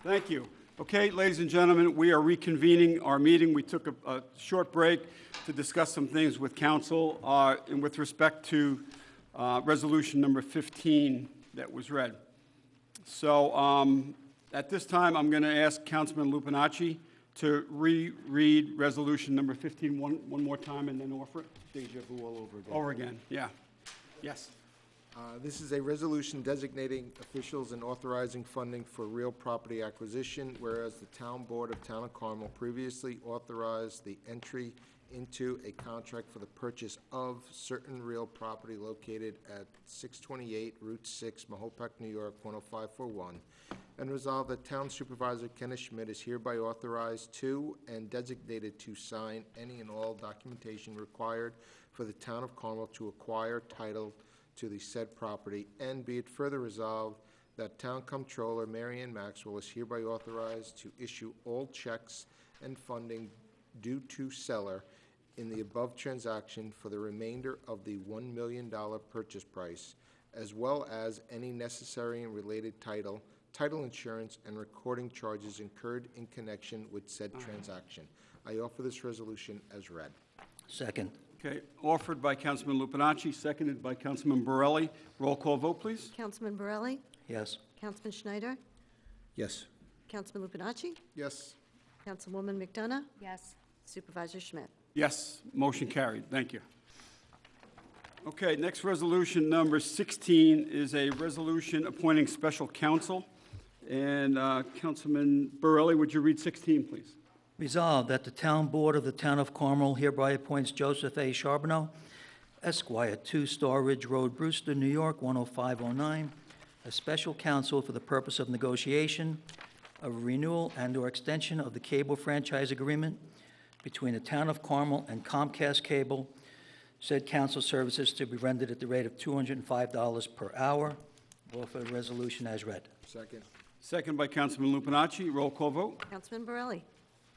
Thank you. Okay, ladies and gentlemen, we are reconvening our meeting. We took a short break to discuss some things with council and with respect to resolution number 15 that was read. So at this time, I'm going to ask Councilman Lupinacci to reread resolution number 15 one more time and then offer it. Deja vu all over again. Over again, yeah. Yes. This is a resolution designating officials and authorizing funding for real property acquisition, whereas the Town Board of Town of Carmel previously authorized the entry into a contract for the purchase of certain real property located at 628 Route 6, Mahopac, New York, 10541, and resolved that Town Supervisor Kenneth Schmidt is hereby authorized to and designated to sign any and all documentation required for the Town of Carmel to acquire title to the said property, and be it further resolved that Town Comptroller Marianne Maxwell is hereby authorized to issue all checks and funding due to seller in the above transaction for the remainder of the $1 million purchase price, as well as any necessary and related title insurance, and recording charges incurred in connection with said transaction. I offer this resolution as read. Second. Okay, offered by Councilman Lupinacci, seconded by Councilman Borelli. Roll call vote, please. Councilman Borelli? Yes. Councilman Schneider? Yes. Councilman Lupinacci? Yes. Councilwoman McDonough? Yes. Supervisor Schmidt? Yes, motion carried. Thank you. Okay, next resolution number 16 is a resolution appointing special counsel. And Councilman Borelli, would you read 16, please? Resolved that the Town Board of the Town of Carmel hereby appoints Joseph A. Charbonneau, Esquire, 2 Star Ridge Road, Brewster, New York, 10509, as special counsel for the purpose of negotiation of a renewal and/or extension of the cable franchise agreement between the Town of Carmel and Comcast Cable, said council services to be rendered at the rate of $205 per hour. Offer the resolution as read. Second. Second by Councilman Lupinacci. Roll call vote. Councilman Borelli?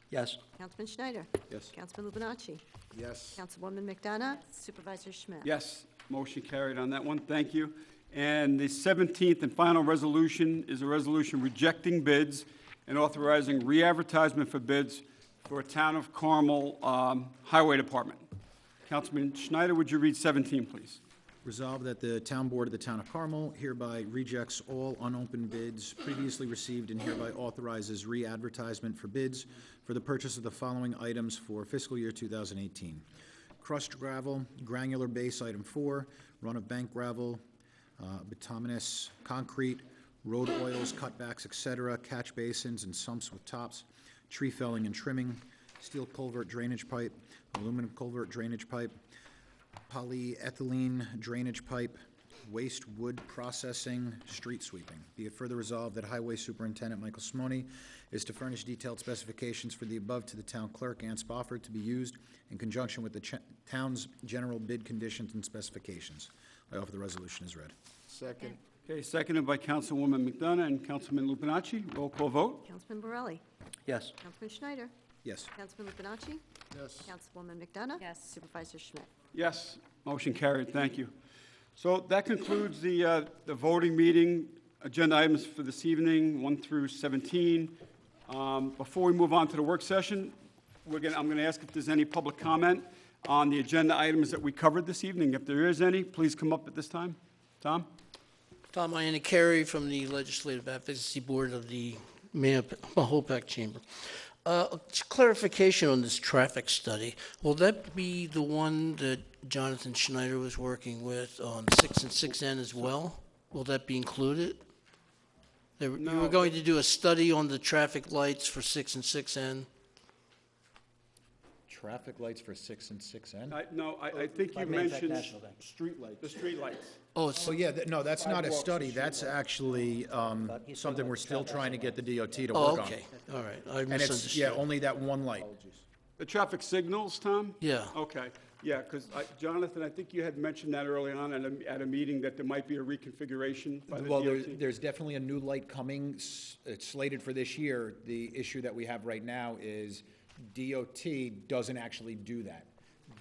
Yes. Councilman Schneider? Yes. Councilman Lupinacci? Yes. Councilwoman McDonough? Supervisor Schmidt? Yes, motion carried on that one. Thank you. And the 17th and final resolution is a resolution rejecting bids and authorizing re-advertisement for bids for Town of Carmel Highway Department. Councilman Schneider, would you read 17, please? Resolved that the Town Board of the Town of Carmel hereby rejects all unopened bids previously received and hereby authorizes re-advertisement for bids for the purchase of the following items for fiscal year 2018. Crushed gravel, granular base item 4, run of bank gravel, bituminous concrete, road oils, cutbacks, etc., catch basins and sumps with tops, tree felling and trimming, steel culvert drainage pipe, aluminum culvert drainage pipe, polyethylene drainage pipe, waste wood processing, street sweeping. Be it further resolved that Highway Superintendent Michael Simoni is to furnish detailed specifications for the above to the Town Clerk, Ann Spofford, to be used in conjunction with the town's general bid conditions and specifications. I offer the resolution as read. Second. Okay, seconded by Councilwoman McDonough and Councilman Lupinacci. Roll call vote. Councilman Borelli? Yes. Councilman Schneider? Yes. Councilman Lupinacci? Yes. Councilwoman McDonough? Yes. Supervisor Schmidt? Yes, motion carried. Thank you. So that concludes the voting meeting. Agenda items for this evening, 1 through 17. Before we move on to the work session, I'm going to ask if there's any public comment on the agenda items that we covered this evening. If there is any, please come up at this time. Tom? Tom Iannicari from the Legislative Advocacy Board of the Mahopac Chamber. Clarification on this traffic study. Will that be the one that Jonathan Schneider was working with on 6 and 6N as well? Will that be included? You were going to do a study on the traffic lights for 6 and 6N? Traffic lights for 6 and 6N? I think you mentioned Street lights. the street lights. Oh, it's, Oh, yeah, no, that's not a study. That's actually something we're still trying to get the DOT to work on. okay, all right, I And it's, misunderstood. yeah, only that one light. The traffic signals, Tom? Yeah. Okay, yeah, because Jonathan, I think you had mentioned that early on at a meeting that there might be a reconfiguration by the Well, DOT. there's definitely a new light coming. It's slated for this year. The issue that we have right now is DOT doesn't actually do that.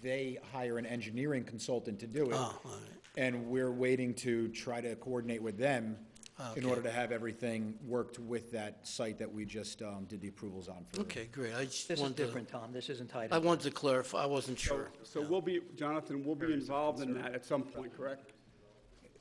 They hire an engineering consultant to do it. Oh, all right. And we're waiting to try to coordinate with them in Okay. order to have everything worked with that site that we just did the approvals on for. Okay, great. I just This is wanted to, different, Tom. This isn't tied I in. wanted to clarify. I wasn't sure. So Jonathan, we'll be involved in that at some point, correct?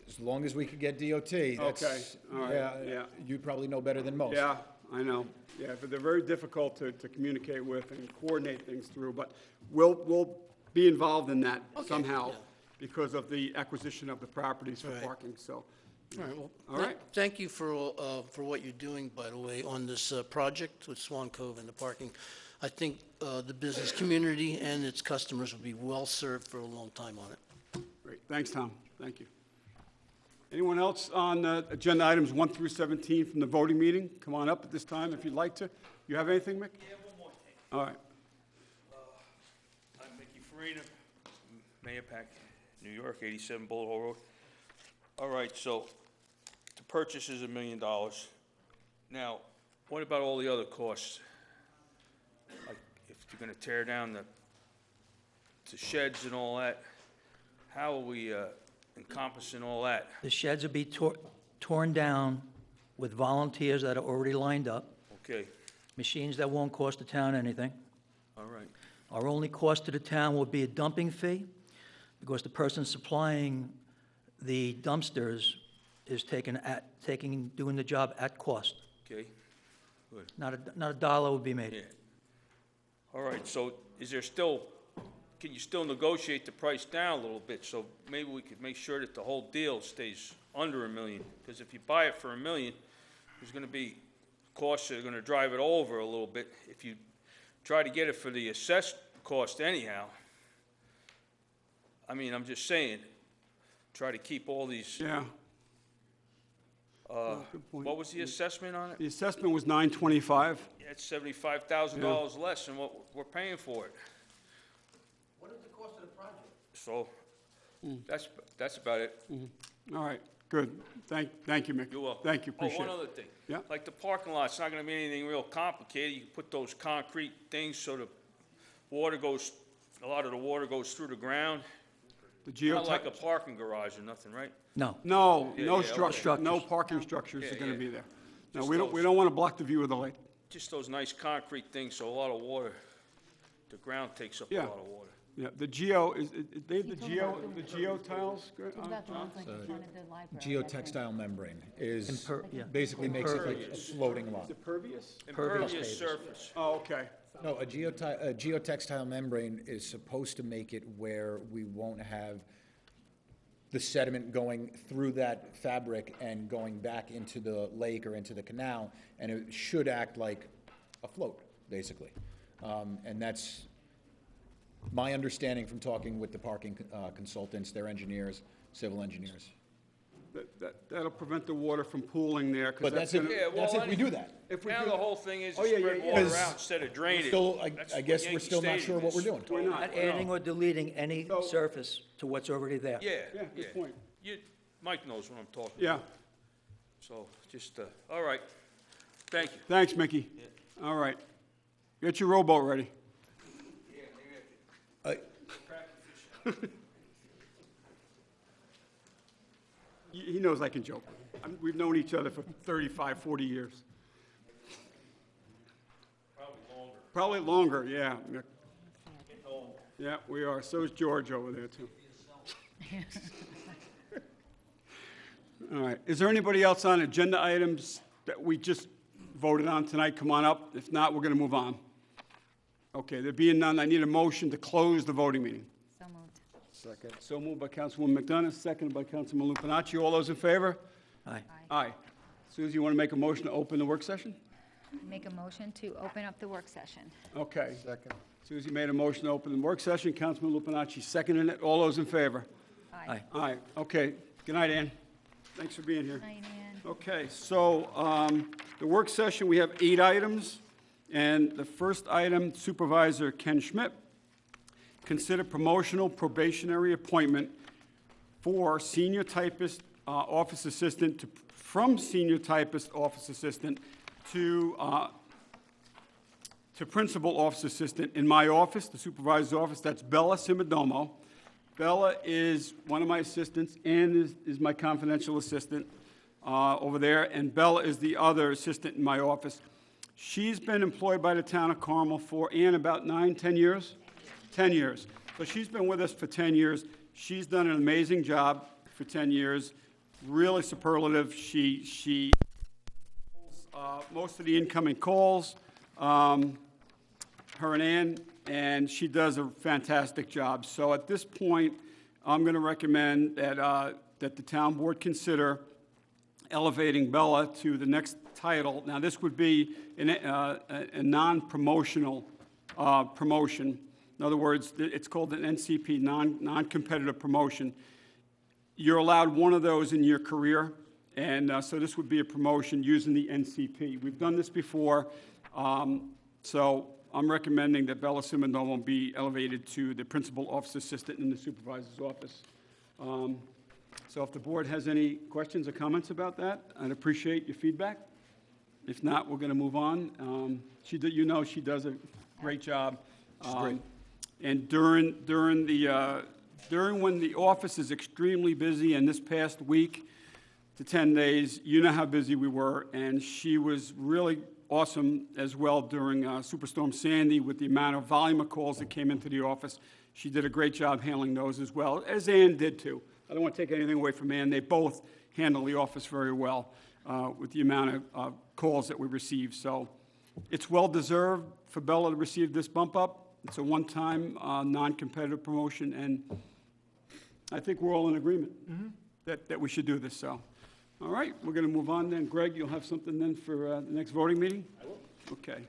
As long as we could get DOT, that's, Okay, all right, yeah. you probably know better than most. Yeah, I know. Yeah, but they're very difficult to communicate with and coordinate things through, but we'll be involved in that somehow yeah. because of the acquisition of the properties for Right. parking, so. All right, well, All right. thank you for what you're doing, by the way, on this project with Swan Cove and the parking. I think the business community and its customers will be well-served for a long time on it. Great, thanks, Tom. Thank you. Anyone else on agenda items 1 through 17 from the voting meeting? Come on up at this time if you'd like to. You have anything, Mick? Yeah, one more thing. All right. I'm Mickey Farina, Mayapack, New York, 87 Bullet Hole Road. All right, so the purchase is $1 million. Now, what about all the other costs? Like, if you're gonna tear down the sheds and all that, how are we encompassing all that? The sheds will be torn down with volunteers that are already lined up, Okay, machines that won't cost the town anything. all right, Our only cost to the town will be a dumping fee, because the person supplying the dumpsters is doing the job at cost. okay, good. Not a dollar would be made. Yeah. All right, so can you still negotiate the price down a little bit? So maybe we could make sure that the whole deal stays under $1 million. Because if you buy it for $1 million, there's gonna be costs that are gonna drive it over a little bit. If you try to get it for the assessed cost anyhow, I mean, I'm just saying, try to keep all these, Yeah. Good point. what was the assessment on it? The assessment was $925. Yeah, it's $75,000 less than what we're paying for it. What is the cost of the project? So, that's about it. All right, good. Thank you, Mick. You're welcome. Thank you, appreciate Oh, one it. other thing. Yeah. Like the parking lot's not gonna be anything real complicated. You can put those concrete things so the water goes, a lot of the water goes through the ground. The Not like a geotech, parking garage or nothing, right? No. no, Yeah, no yeah, structure, no Structures. parking structures are Yeah, gonna yeah. be there. No, Just we those. don't want to block the view of the lake. Just those nice concrete things, so a lot of water, the ground takes up a Yeah. lot of water. Yeah, the geo, they have the geo tiles? About the ones like in front of the library. I think. Geotextile membrane is, Yeah. basically makes it like a floating lot. Pervious? Impervious surface. Oh, okay. No, a geotextile membrane is supposed to make it where we won't have the sediment going through that fabric and going back into the lake or into the canal, and it should act like a float, basically. And that's my understanding from talking with the parking consultants, their engineers, civil engineers. That'll prevent the water from pooling there, because But that's that's if, gonna. Yeah, well, that's if we do that. If we Now do- the whole thing is Oh, to yeah, spread yeah, yeah. water Because out instead of drainage. Still, That's I what guess we're Yankee still not sure Stadium what we're is. doing. We're not. Not adding or deleting any So- surface to what's already there. Yeah, Yeah, good point. Mike knows what I'm talking about. Yeah, So, just, all right. Thank you. thanks, Mickey. All right. Get your rowboat ready. He knows I can joke. We've known each other for 35, 40 years. Probably longer, yeah. Mick. Yeah, we are. So is George over there, too. All right. Is there anybody else on agenda items that we just voted on tonight? Come on up. If not, we're going to move on. Okay, there being none, I need a motion to close the voting meeting. So moved. Second. So moved by Councilwoman McDonough, seconded by Councilman Lupinacci. All those in favor? Aye. Aye. Suzie, you want to make a motion to open the work session? Make a motion to open up the work session. Okay. Second. Suzie made a motion to open the work session. Councilman Lupinacci seconded it. All those in favor? Aye. Aye. Okay. Good night, Ann. Thanks for being here. Night, Ann. Okay, so the work session, we have 8 items, and the first item, Supervisor Ken Schmidt, consider promotional probationary appointment for senior typist office assistant from senior typist office assistant to principal office assistant in my office, the supervisor's office. That's Bella Simodomo. Bella is one of my assistants and is my confidential assistant. over there, and Bella is the other assistant in my office. She's been employed by the town of Carmel for, Ann, about 10 years? 10 years. So she's been with us for 10 years. She's done an amazing job for 10 years, really superlative. She most of the incoming calls, her and Ann, and she does a fantastic job. So at this point, I'm going to recommend that the town board consider elevating Bella to the next title. Now, this would be a non-promotional promotion. In other words, it's called an NCP, non-competitive promotion. You're allowed one of those in your career, and so this would be a promotion using the NCP. We've done this before, so I'm recommending that Bella Simondomo be elevated to the principal office assistant in the supervisor's office. So if the board has any questions or comments about that, I'd appreciate your feedback. If not, we're going to move on. She does a great job. And during when the office is extremely busy, and this past week to 10 days, you know how busy we were, and she was really awesome as well during Superstorm Sandy with the amount of volume of calls that came into the office. She did a great job handling those as well, as Ann did too. I don't want to take anything away from Ann. They both handle the office very well with the amount of calls that we received. So it's well-deserved for Bella to receive this bump up. It's a one-time, non-competitive promotion, and I think we're all in agreement that we should do this, so. All right, we're going to move on then. Greg, you'll have something then for the next voting meeting? I will. Okay.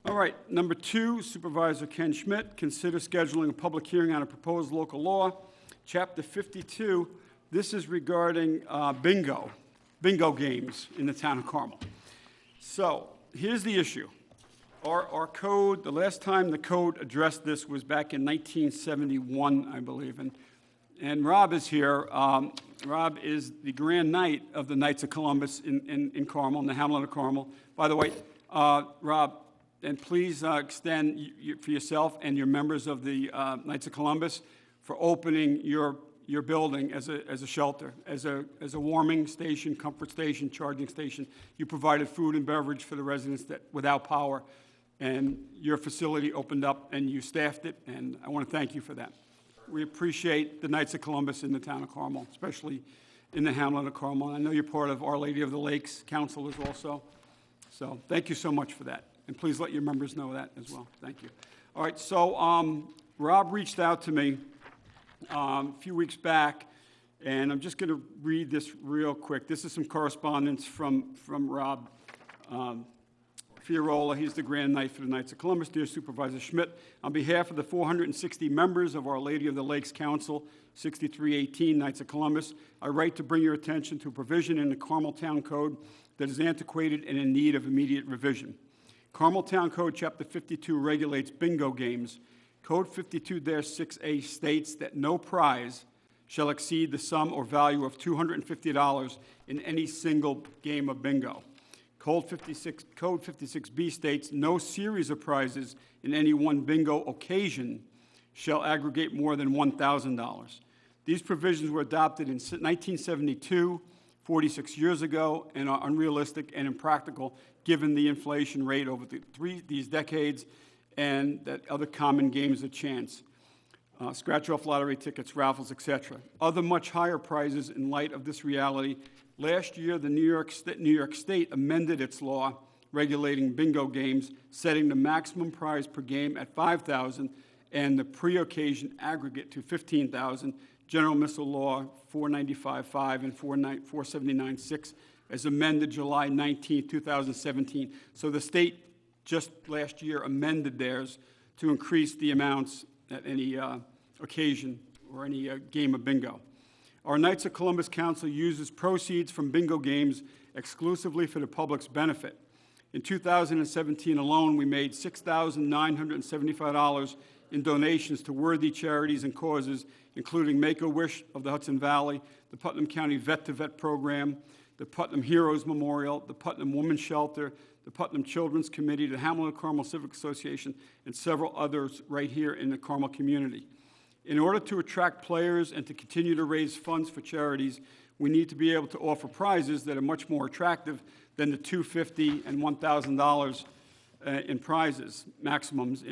All right, number 2, Supervisor Ken Schmidt, consider scheduling a public hearing on a proposed local law, Chapter 52. This is regarding bingo games in the town of Carmel. So here's the issue. Our code, the last time the code addressed this was back in 1971, I believe, and Rob is here. Rob is the Grand Knight of the Knights of Columbus in Carmel, in the Hamlet of Carmel. By the way, Rob, and please extend for yourself and your members of the Knights of Columbus for opening your building as a shelter, as a warming station, comfort station, charging station. You provided food and beverage for the residents that without power, and your facility opened up and you staffed it, and I want to thank you for that. We appreciate the Knights of Columbus in the town of Carmel, especially in the Hamlet of Carmel. And I know you're part of Our Lady of the Lakes Council as also. So thank you so much for that. And please let your members know that as well. Thank you. All right, so Rob reached out to me a few weeks back, and I'm just going to read this real quick. This is some correspondence from Rob Fiorola. He's the Grand Knight for the Knights of Columbus. Dear Supervisor Schmidt, on behalf of the 460 members of Our Lady of the Lakes Council, 6318 Knights of Columbus, I write to bring your attention to a provision in the Carmel Town Code that is antiquated and in need of immediate revision. Carmel Town Code, Chapter 52, regulates bingo games. Code 52-6A states that no prize shall exceed the sum or value of $250 in any single game of bingo. Code 56B states no series of prizes in any one bingo occasion shall aggregate more than $1,000. These provisions were adopted in 1972, 46 years ago, and are unrealistic and impractical given the inflation rate over these decades and that other common games of chance, scratch-off lottery tickets, raffles, etc. Other much higher prizes in light of this reality. Last year, the New York State amended its law regulating bingo games, setting the maximum prize per game at $5,000 and the pre-occasion aggregate to $15,000. General Missile Law 495.5 and 479.6, as amended July 19, 2017. So the state just last year amended theirs to increase the amounts at any occasion or any game of bingo. Our Knights of Columbus Council uses proceeds from bingo games exclusively for the public's benefit. In 2017 alone, we made $6,975 in donations to worthy charities and causes, including Make-A-Wish of the Hudson Valley, the Putnam County Vet-to-Vet Program, the Putnam Heroes Memorial, the Putnam Women's Shelter, the Putnam Children's Committee, the Hamlet of Carmel Civic Association, and several others right here in the Carmel community. In order to attract players and to continue to raise funds for charities, we need to be able to offer prizes that are much more attractive than the $250 and $1,000 in prizes, maximums.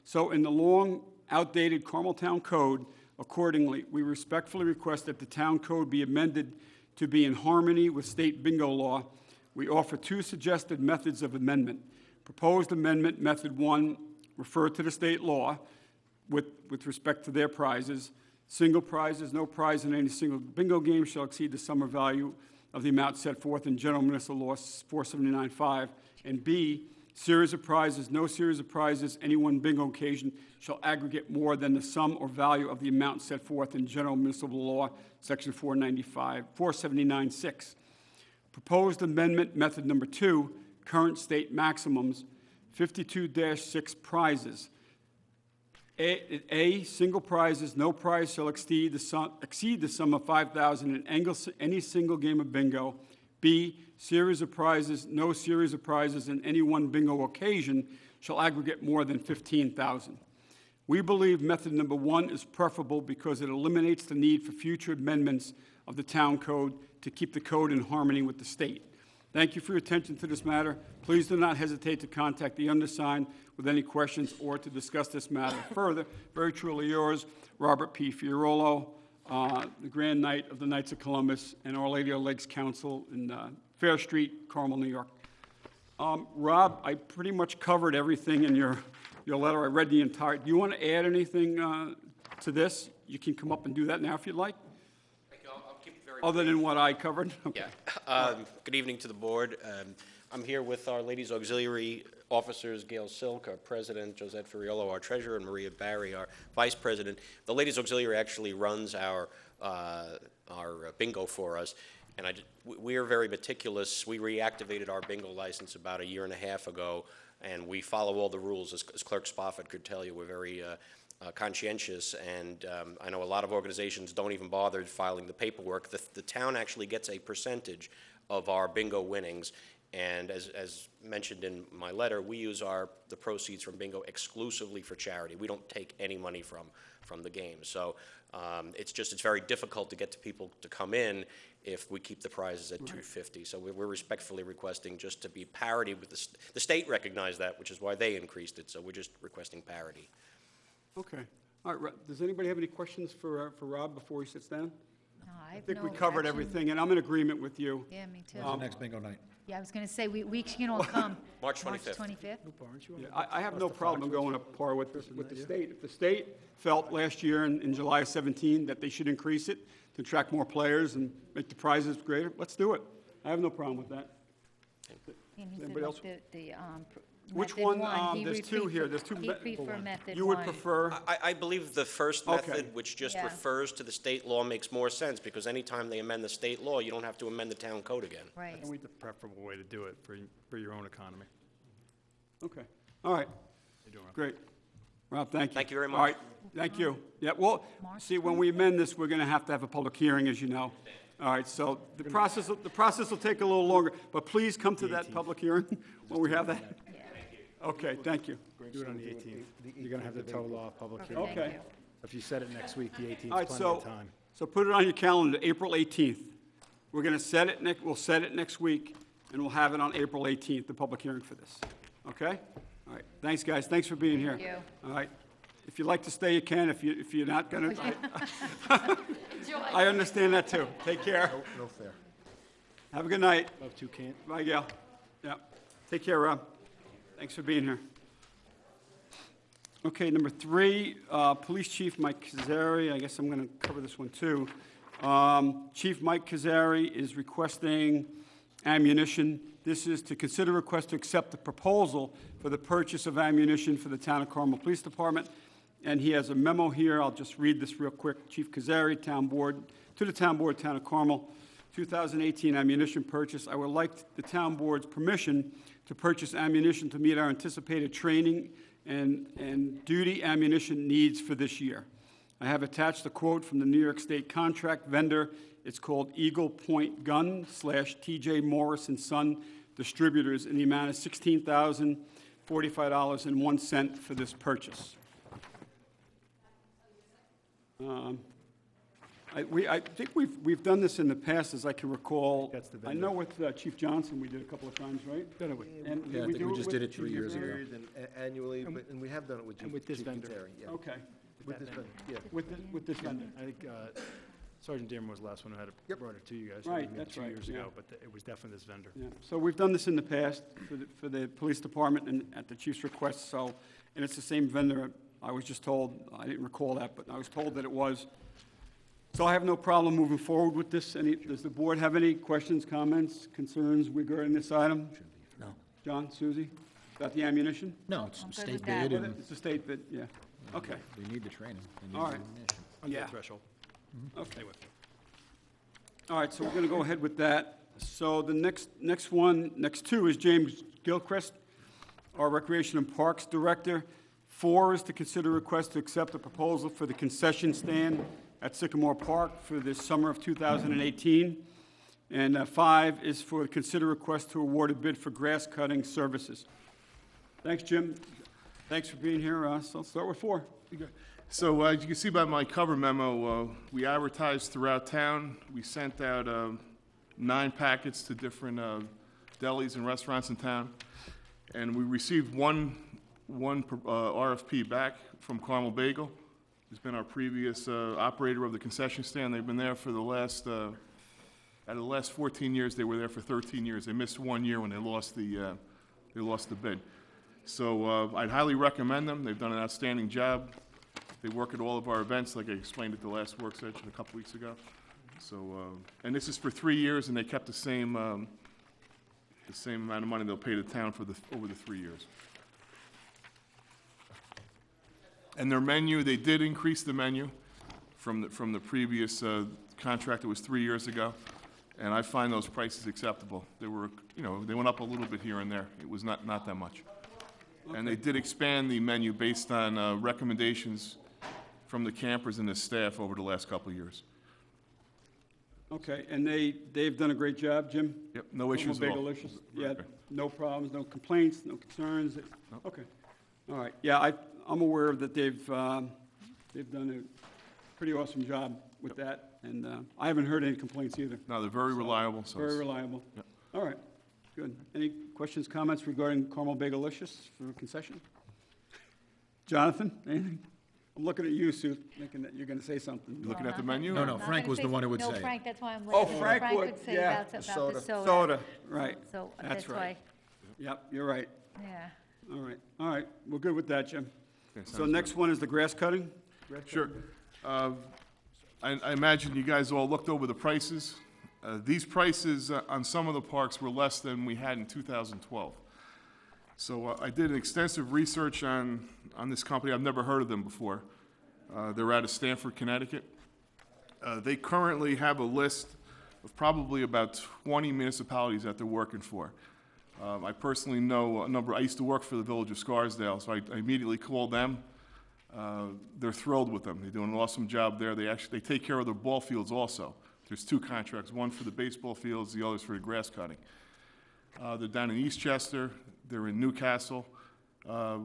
So in the long, outdated Carmel Town Code, accordingly, we respectfully request that the town code be amended to be in harmony with state bingo law. We offer two suggested methods of amendment. Proposed amendment, method 1, refer to the state law with respect to their prizes. Single prizes, no prize in any single bingo game shall exceed the sum or value of the amount set forth in General Municipal Law 479.5. And B, series of prizes, no series of prizes, any one bingo occasion shall aggregate more than the sum or value of the amount set forth in General Municipal Law, Section 479.6. Proposed amendment, method number 2, current state maximums, 52-6 prizes. A, single prizes, no prize shall exceed the sum of $5,000 in any single game of bingo. B, series of prizes, no series of prizes in any one bingo occasion shall aggregate more than $15,000. We believe method number 1 is preferable because it eliminates the need for future amendments of the town code to keep the code in harmony with the state. Thank you for your attention to this matter. Please do not hesitate to contact the undersigned with any questions or to discuss this matter further. Very truly yours, Robert P. Fiorillo, the Grand Knight of the Knights of Columbus and Our Lady of Lakes Council in Fair Street, Carmel, New York. Rob, I pretty much covered everything in your letter. I read the entire. Do you want to add anything to this? You can come up and do that now if you'd like. I'll keep it very Other than what I covered? Okay. Yeah. Good evening to the board. I'm here with our Ladies Auxiliary officers, Gail Silk, our president, Josette Furiolo, our treasurer, and Maria Barry, our vice president. The Ladies Auxiliary actually runs our bingo for us, and we are very meticulous. We reactivated our bingo license about 1.5 years ago, and we follow all the rules. As Clerk Spofford could tell you, we're very conscientious, and I know a lot of organizations don't even bother filing the paperwork. The town actually gets a percentage of our bingo winnings, and as mentioned in my letter, we use the proceeds from bingo exclusively for charity. We don't take any money from the game. So it's very difficult to get to people to come in if we keep the prizes at $250. So we're respectfully requesting just to be parity with the state recognized that, which is why they increased it. So we're just requesting parity. Okay. All right. Does anybody have any questions for Rob before he sits down? No, I think we covered everything, and I'm in agreement with you. Yeah, me too. Next bingo night. Yeah, I was going to say, we can all come. March 25th. 25th? Yeah, I have no problem going up par with the state. If the state felt last year in July of 17 that they should increase it to attract more players and make the prizes greater, let's do it. I have no problem with that. And he said Anybody else? like the Which method one? he There's would two prefer- here. There's two. He'd prefer method You would one. prefer, I believe the first Okay. method, which just Yeah. refers to the state law, makes more sense, because anytime they amend the state law, you don't have to amend the town code again. Right. And we the preferable way to do it for your own economy. okay. All right. You're doing it. Great. Rob, thank you. Thank you very All right, much. thank you. Yeah, well, March see, when we amend this, we're going to have a public hearing, as you know. All right, so the process will take a little longer, but please come to that public hearing when we have that. Okay, thank you. Do it on the 18th. You're going to have the total off public Okay, hearing. thank Okay. you. If you set it next week, the 18th All is right, plenty of time. so put it on your calendar, April 18th. We're going to set it, we'll set it next week, and we'll have it on April 18th, the public hearing for this. Okay? All right, thanks, guys, thanks for being here. Thank you. All right, if you'd like to stay, you can, if you're not going to, I understand that too. Take care. No fair. Have a good night. Love to, can't. Bye, Gail. Yeah, take care, Rob. Thanks for being here. Okay, number 3, Police Chief Mike Kazari. I guess I'm going to cover this one too. Chief Mike Kazari is requesting ammunition. This is to consider request to accept the proposal for the purchase of ammunition for the Town of Carmel Police Department. And he has a memo here. I'll just read this real quick. Chief Kazari, Town Board, to the Town Board, Town of Carmel, 2018 ammunition purchase. I would like the Town Board's permission to purchase ammunition to meet our anticipated training and duty ammunition needs for this year. I have attached a quote from the New York State contract vendor. It's called Eagle Point Gun / TJ Morris and Son Distributors in the amount of $16,045.01 for this purchase. I think we've done this in the past, as I can recall. That's the I know with Chief Johnson, we did a couple of times, right? Done it with- And Yeah, I we think do we just with did it Chief 3 years ago. Gutierrez? Period and annually, and we have done it with and with this Chief vendor. Gutierrez, yeah. Okay, With this vendor, yeah. with this vendor. I think Sergeant Dearman was the last one who had it, Yep. brought it to you guys. Right, maybe that's 2 right, years yeah. ago, but it was definitely this vendor. Yeah, so we've done this in the past for the police department and at the chief's request, so, and it's the same vendor. I was just told, I didn't recall that, but I was told that it was. So I have no problem moving forward with this. Does the board have any questions, comments, concerns regarding this item? No. John, Suzie, about the ammunition? No, it's I'm good state with that. bid, and It's a state bid, yeah. Okay, they need the training. They need All the right. ammunition. Under Yeah. the threshold. okay. All right, so we're going to go ahead with that. So the next two is James Gilchrist, our Recreation and Parks Director. 4 is to consider request to accept a proposal for the concession stand at Sycamore Park for the summer of 2018. And 5 is for consider request to award a bid for grass cutting services. Thanks, Jim. Thanks for being here. So I'll start with 4. So as you can see by my cover memo, we advertised throughout town. We sent out 9 packets to different delis and restaurants in town, and we received one RFP back from Carmel Bagel. Who's been our previous operator of the concession stand. They've been there for the last, out of the last 14 years, they were there for 13 years. They missed 1 year when they lost the bid. So I'd highly recommend them. They've done an outstanding job. They work at all of our events, like I explained at the last work session a couple weeks ago. So, and this is for 3 years, and they kept the same amount of money they'll pay the town for over the 3 years. And their menu, they did increase the menu from the previous contract that was 3 years ago, and I find those prices acceptable. They were, they went up a little bit here and there. It was not that much. And they did expand the menu based on recommendations from the campers and the staff over the last couple of years. Okay, and they've done a great job, Jim? Yep, no issues at all. Bagelicious? Very Yeah, good. no problems, no complaints, no concerns? No. Okay, all right. Yeah, I'm aware that they've done a pretty awesome job with that, and I haven't heard any complaints either. No, they're very reliable, so. Very reliable. Yep. All right, good. Any questions, comments regarding Carmel Bagelicious for concession? Jonathan, anything? I'm looking at you, Sue, thinking that you're going to say something. You looking at the menu? No, or- no, I'm not Frank gonna was say the one who would no, say it. Frank, that's why I'm Oh, listening. Frank would, would say yeah. about the soda. soda. Soda, right. So That's that's right. why, Yep, you're right. yeah. All right, we're good with that, Jim. Okay, So sounds next one is the grass cutting? Sure. I imagine you guys all looked over the prices. These prices on some of the parks were less than we had in 2012. So I did extensive research on this company. I've never heard of them before. They're out of Stamford, Connecticut. They currently have a list of probably about 20 municipalities that they're working for. I personally know a number. I used to work for the Village of Scarsdale, so I immediately called them. They're thrilled with them. They do an awesome job there. They take care of their ball fields also. There's 2 contracts, one for the baseball fields, the other's for the grass cutting. They're down in Eastchester. They're in Newcastle.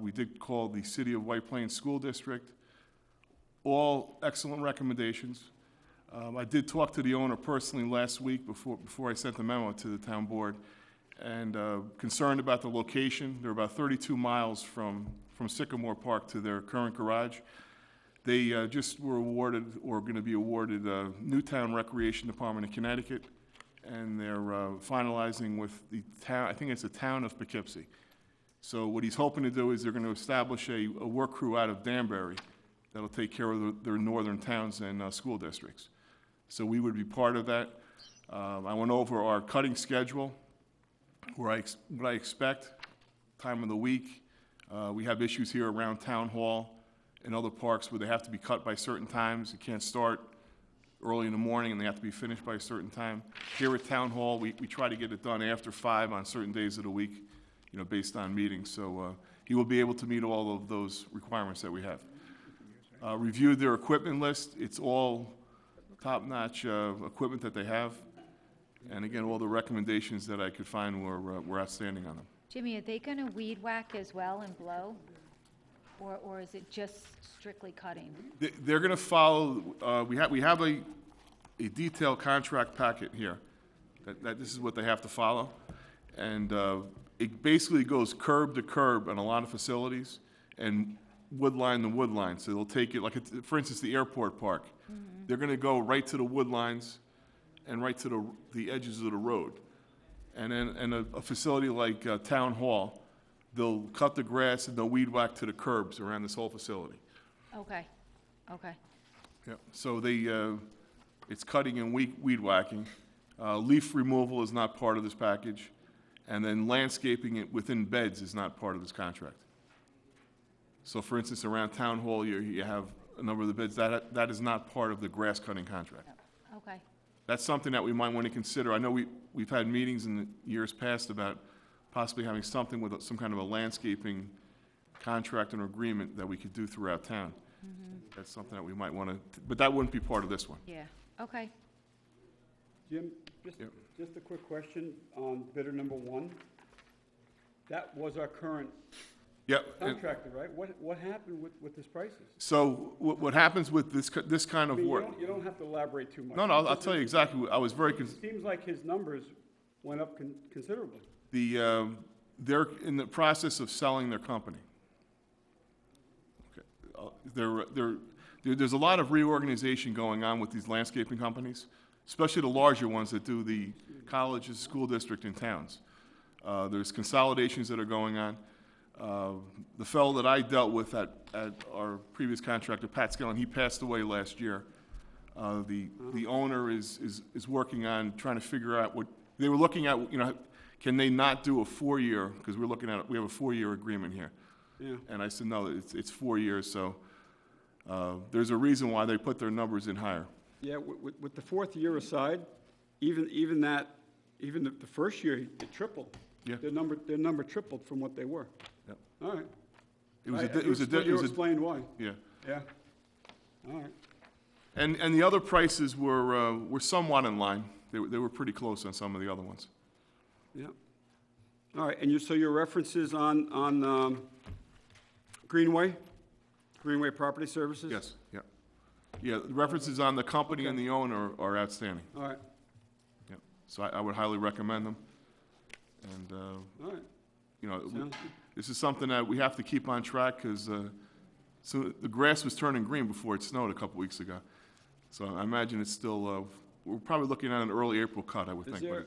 We did call the City of White Plains School District. All excellent recommendations. I did talk to the owner personally last week before I sent the memo to the town board, and concerned about the location. They're about 32 miles from Sycamore Park to their current garage. They just were awarded, or going to be awarded, Newtown Recreation Department in Connecticut, and they're finalizing with the town, I think it's the town of Poughkeepsie. So what he's hoping to do is they're going to establish a work crew out of Danbury that'll take care of their northern towns and school districts. So we would be part of that. I went over our cutting schedule, what I expect, time of the week. We have issues here around Town Hall and other parks where they have to be cut by certain times. It can't start early in the morning and they have to be finished by a certain time. Here at Town Hall, we try to get it done after 5 on certain days of the week, based on meetings. So he will be able to meet all of those requirements that we have. Reviewed their equipment list. It's all top-notch equipment that they have. And again, all the recommendations that I could find were outstanding on them. Jimmy, are they gonna weed whack as well and blow? Or is it just strictly cutting? They're going to follow, we have a detailed contract packet here, that this is what they have to follow. And it basically goes curb to curb on a lot of facilities and wood line to wood line. So they'll take it, like, for instance, the airport park. They're gonna go right to the wood lines and right to the edges of the road. And then, a facility like Town Hall, they'll cut the grass and they'll weed whack to the curbs around this whole facility. Okay, okay. Yeah, so it's cutting and weed whacking. Leaf removal is not part of this package, and then landscaping it within beds is not part of this contract. So for instance, around Town Hall, you have a number of the beds, that is not part of the grass cutting contract. Okay, That's something that we might want to consider. I know we've had meetings in the years past about possibly having something with some kind of a landscaping contract and agreement that we could do throughout town. That's something that we might want to, but that wouldn't be part of this one. yeah, okay. Jim, Yep. just a quick question on bidder number 1. That was our current Yep. and contractor, right? What happened with his prices? So what happens with this kind I of mean, work? you don't have to elaborate too much. No, I'll tell you exactly. I was very, It seems like his numbers went up considerably. they're in the process of selling their company. Okay. There's a lot of reorganization going on with these landscaping companies, especially the larger ones that do the colleges, school district, and towns. There's consolidations that are going on. The fellow that I dealt with at our previous contractor, Pat Skellen, he passed away last year. The owner is working on trying to figure out what, they were looking at, can they not do a 4-year, because we have a 4-year agreement here. Yeah. And I said, no, it's 4 years, so there's a reason why they put their numbers in higher. Yeah, with the 4th year aside, even the first year, it tripled. Yeah. Their number tripled from what they were. Yep. All right. You You explained why. Yeah. Yeah. All right. And the other prices were somewhat in line. They were pretty close on some of the other ones. Yeah. All right, and so your references on Greenway Property Services? Yes, yeah. Yeah, the references on the company and the owner are outstanding. All right, Yeah. So I would highly recommend them. And, all right. Sounds good. this is something that we have to keep on track, because so the grass was turning green before it snowed a couple weeks ago. So I imagine it's still, we're probably looking at an early April cut, I would Is think. there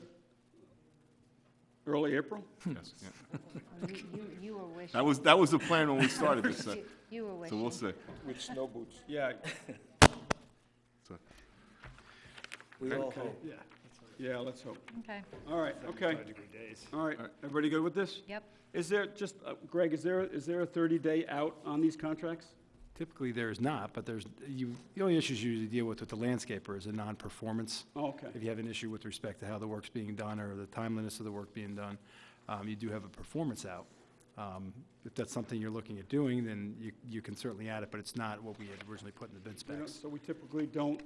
early April? Yes, yeah. You were wishing. That was the plan when we started this. You were So wishing. we'll see. With snow boots. Yeah. So- We all Okay. hope. Yeah, let's hope. Okay, All right, okay. 75-degree days. All right, everybody good with this? yep. Is there, just, Greg, is there a 30-day out on these contracts? Typically, there's not, but the only issues you deal with the landscaper is a non-performance. Oh, okay. If you have an issue with respect to how the work's being done or the timeliness of the work being done, you do have a performance out. If that's something you're looking at doing, then you can certainly add it, but it's not what we had originally put in the bid specs. So we typically don't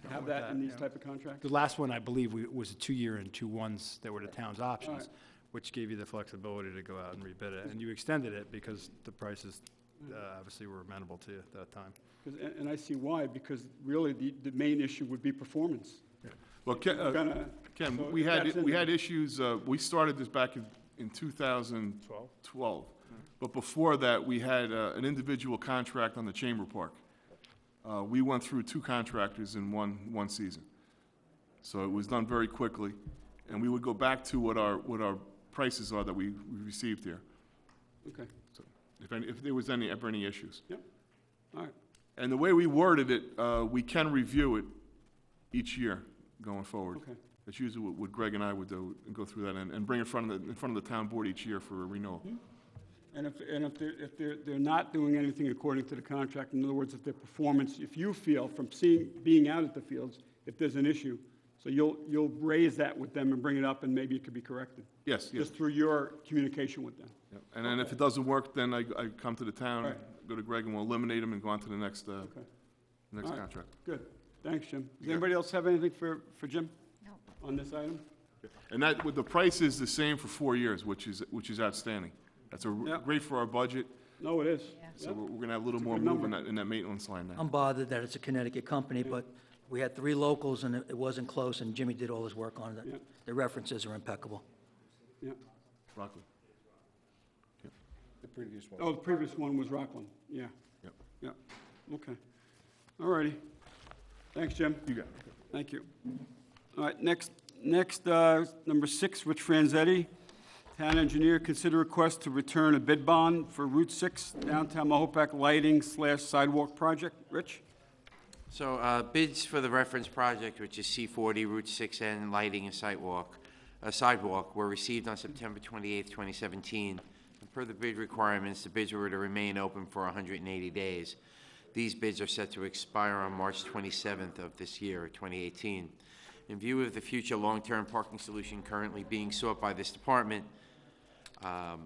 don't have with that in that, these yeah. type of contracts? The last one, I believe, was a 2-year and 2 1s that were the town's options, right. which gave you the flexibility to go out and rebid it. And you extended it because the prices obviously were amenable to you at that time. And I see why, because really the main issue would be performance. Well, Ken, So we if that's in had there- issues, we started this back in 2012. But before that, we had an individual contract on the Chamber Park. We went through 2 contractors in one season. So it was done very quickly, and we would go back to what our prices are that we received here, Okay, so if there was ever any issues. yep, all right. And the way we worded it, we can review it each year going forward. Okay. That's usually what Greg and I would do, and go through that and bring it in front of the town board each year for a renewal. And if they're not doing anything according to the contract, in other words, if their performance, if you feel from being out at the fields, if there's an issue, so you'll raise that with them and bring it up, and maybe it could be corrected, Yes, yes. just through your communication with them. Yep. And then if it doesn't work, then I come to the town, All right. go to Greg, and we'll eliminate them and go on to the next Okay, All right. contract. good. Thanks, Jim. Does anybody else have anything for Jim No. on this item? And that, with the price is the same for 4 years, which is outstanding. That's Yep. great for our budget, No, it is. Yeah. so Yep. we're gonna have a little It's a more good movement number. in that maintenance line now. I'm bothered that it's a Connecticut company, but We had 3 locals, and it wasn't close, and Jimmy did all his work on Yeah. it. The references are impeccable. Yeah. Rockland. The previous one. Oh, the previous one was Rockland, yeah. Yep. Yeah, okay. All righty. Thanks, Jim. You got it. Thank you. All right, next, number 6, Rich Franzetti, Town Engineer, consider request to return a bid bond for Route 6 downtown Mahopac lighting/sidewalk project. Rich? So bids for the reference project, which is C40 Route 6N lighting and sidewalk, were received on September 28, 2017. And per the bid requirements, the bids were to remain open for 180 days. These bids are set to expire on March 27th of this year, 2018. In view of the future long-term parking solution currently being sought by this department, this